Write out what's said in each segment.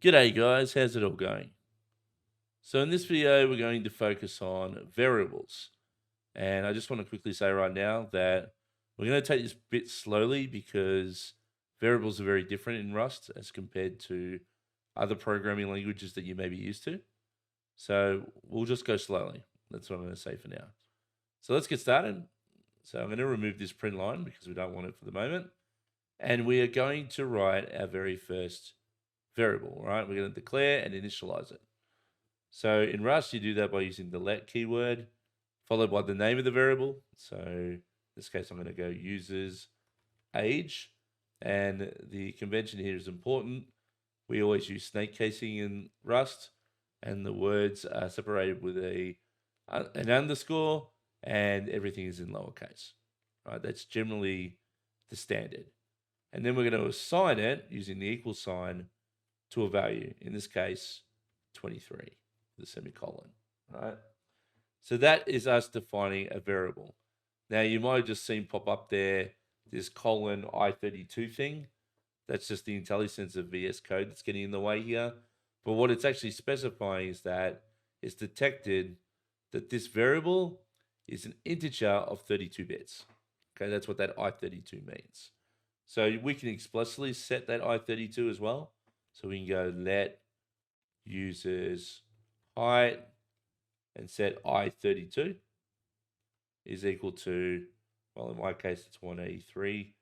G'day guys, how's it all going? So in this video, we're going to focus on variables. And I just want to quickly say right now that we're going to take this bit slowly because variables are very different in Rust as compared to other programming languages that you may be used to. So we'll just go slowly. That's what I'm going to say for now. So let's get started. So I'm going to remove this print line because we don't want it for the moment. And we are going to write our very first variable, right? We're going to declare and initialize it. So in Rust, you do that by using the let keyword, followed by the name of the variable. So in this case, I'm going to go users age. And the convention here is important. We always use snake casing in Rust, and the words are separated with an underscore, and everything is in lowercase. Right? That's generally the standard. And then we're going to assign it using the equal sign to a value, in this case, 23, the semicolon, right? So that is us defining a variable. Now, you might have just seen pop up there this colon I32 thing. That's just the IntelliSense of VS Code that's getting in the way here. But what it's actually specifying is that it's detected that this variable is an integer of 32 bits. Okay, that's what that I32 means. So we can explicitly set that I32 as well. So we can go let users height and set I32 is equal to, well, in my case, it's 183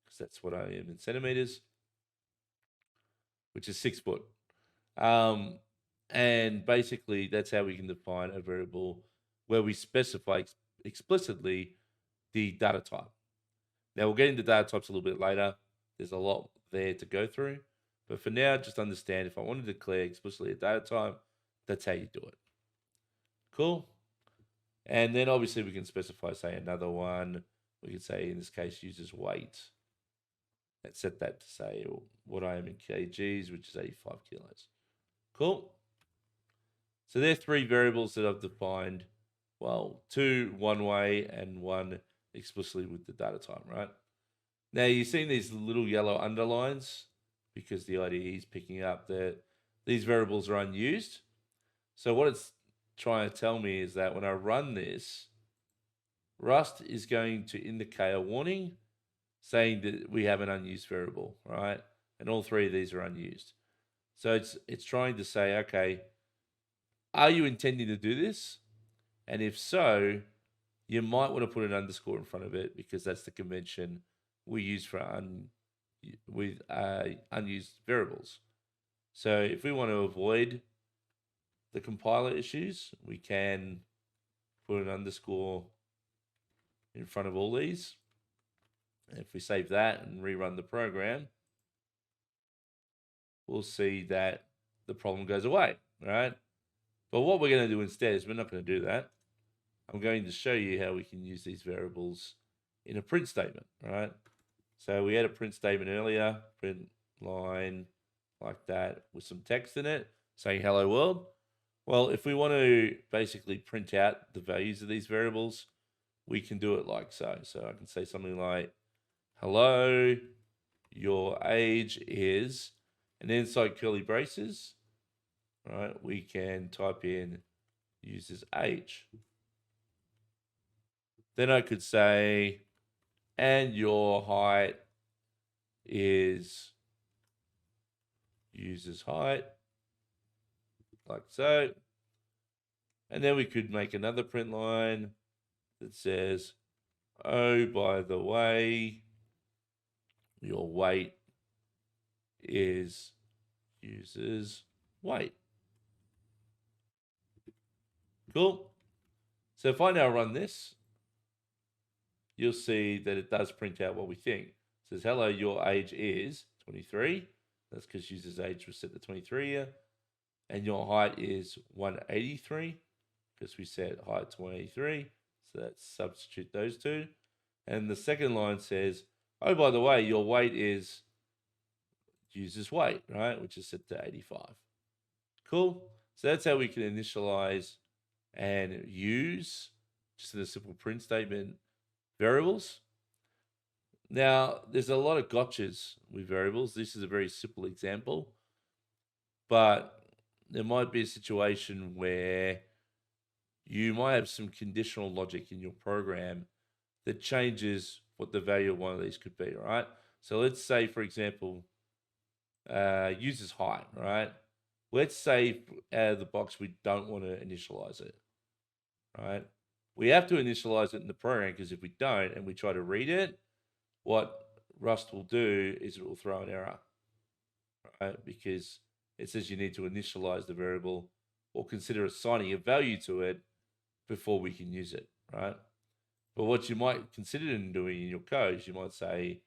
because that's what I am in centimeters, which is 6 foot. And basically, that's how we can define a variable where we specify explicitly the data type. Now, we'll get into data types a little bit later. There's a lot there to go through. But for now, just understand if I want to declare explicitly a data type, that's how you do it. Cool. And then obviously we can specify, say, another one. We could say, in this case, users weight. And set that to say what I am in kgs, which is 85 kilos. Cool. So there are 3 variables that I've defined. Well, 2 one way and 1 explicitly with the data type, right? Now, you've seen these little yellow underlines because the IDE is picking up that these variables are unused. So what it's trying to tell me is that when I run this, Rust is going to indicate a warning saying that we have an unused variable, right? And all 3 of these are unused. So it's trying to say, okay, are you intending to do this? And if so, you might want to put an underscore in front of it because that's the convention we use for unused variables. So if we want to avoid the compiler issues, we can put an underscore in front of all these. And if we save that and rerun the program, we'll see that the problem goes away, right? But what we're going to do instead is we're not going to do that. I'm going to show you how we can use these variables in a print statement, right? So we had a print statement earlier, print line like that with some text in it saying hello world. Well, if we want to basically print out the values of these variables, we can do it like so. So I can say something like, hello, your age is, and inside curly braces, right, we can type in user's age. Then I could say, and your height is user's height, like so. And then we could make another print line that says, oh, by the way, your weight is user's weight. Cool. So if I now run this, you'll see that it does print out what we think. It says, hello, your age is 23. That's because user's age was set to 23 here. And your height is 183 because we set height to 183. So let's substitute those 2. And the second line says, oh, by the way, your weight is user's weight, right? Which is set to 85. Cool. So that's how we can initialize and use, just in a simple print statement, variables. Now, there's a lot of gotchas with variables. This is a very simple example. but there might be a situation where you might have some conditional logic in your program that changes what the value of one of these could be, right? So let's say, for example, uses height, right? Let's say out of the box we don't want to initialize it, right? We have to initialize it in the program because if we don't and we try to read it, what Rust will do is it will throw an error, right? Because it says you need to initialize the variable or consider assigning a value to it before we can use it, right? But what you might consider doing in your code is you might say,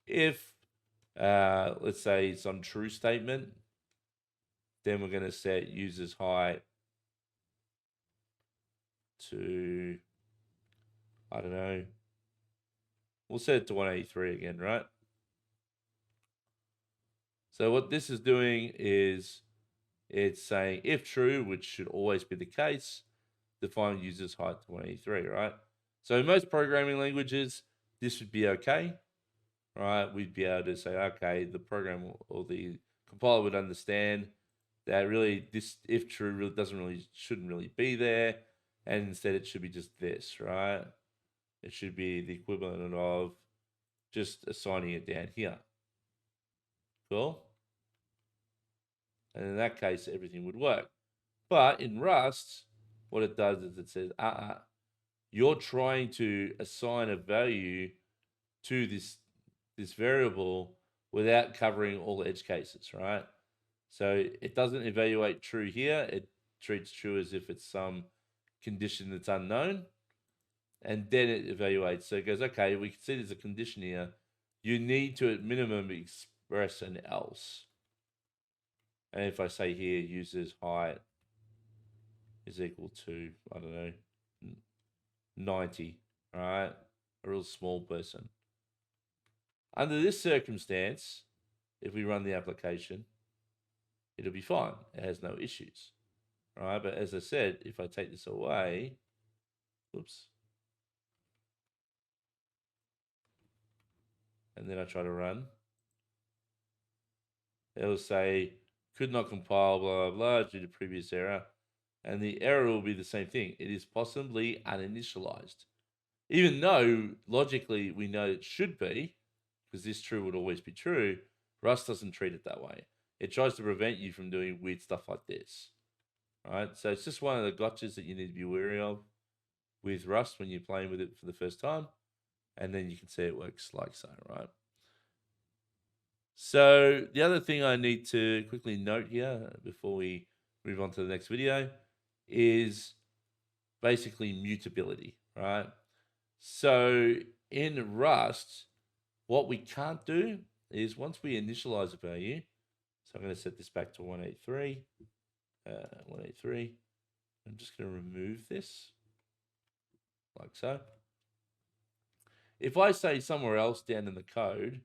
if let's say it's on true statement, then we're going to set user's height to, I don't know, we'll set it to 183 again, right? So what this is doing is it's saying if true, which should always be the case, define user's height to 183, right? So in most programming languages, this would be okay, right? We'd be able to say, okay, the program or the compiler would understand that really this if true really shouldn't really be there, and instead it should be just this, right? It should be the equivalent of just assigning it down here. Cool. And in that case, everything would work. But in Rust, what it does is it says, you're trying to assign a value to this variable without covering all edge cases, right? So it doesn't evaluate true here. It treats true as if it's some condition that's unknown. And then it evaluates. So it goes, okay, we can see there's a condition here. You need to, at minimum, express an else. And if I say here, user's height is equal to, I don't know, 90, right? A real small person. Under this circumstance, if we run the application, it'll be fine. It has no issues, right? But as I said, if I take this away, oops, and then I try to run, it'll say, could not compile, blah, blah, blah, due to previous error. And the error will be the same thing. It is possibly uninitialized. Even though logically we know it should be, because this true would always be true, Rust doesn't treat it that way. It tries to prevent you from doing weird stuff like this, right? So it's just one of the gotchas that you need to be wary of with Rust when you're playing with it for the first time. And then you can see it works like so, right? So the other thing I need to quickly note here before we move on to the next video is basically mutability, right? So in Rust, what we can't do is once we initialize a value, so I'm going to set this back to 183, 183. I'm just going to remove this like so. If I say somewhere else down in the code,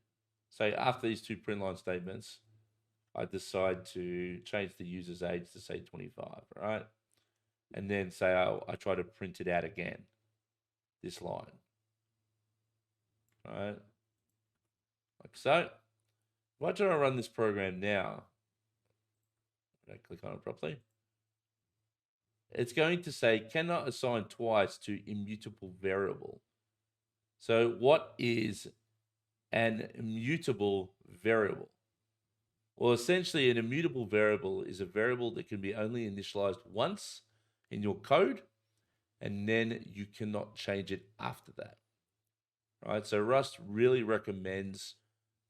say after these two print line statements, I decide to change the user's age to say 25, right? And then say I try to print it out again, this line, right? Like so. If I try to run this program now, I click on it properly, it's going to say cannot assign twice to immutable variable. So what is an immutable variable? Well, essentially an immutable variable is a variable that can be only initialized once in your code, and then you cannot change it after that, right? So Rust really recommends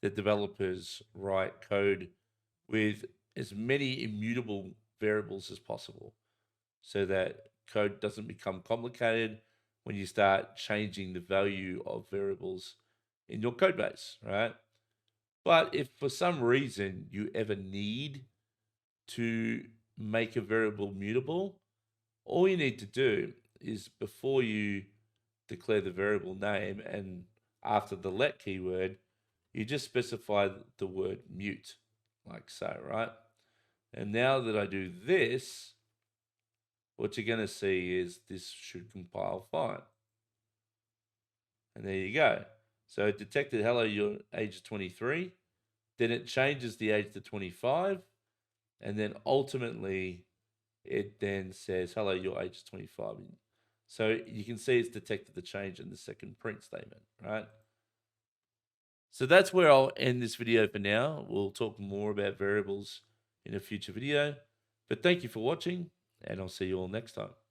that developers write code with as many immutable variables as possible so that code doesn't become complicated when you start changing the value of variables in your code base, right? But if for some reason you ever need to make a variable mutable, all you need to do is before you declare the variable name and after the let keyword, you just specify the word mute, like so, right? And now that I do this, what you're going to see is this should compile fine. And there you go. So it detected, hello, your age is 23. Then it changes the age to 25. And then ultimately, it then says, hello, your age is 25. So you can see it's detected the change in the second print statement, right? So that's where I'll end this video for now. We'll talk more about variables in a future video. But thank you for watching, and I'll see you all next time.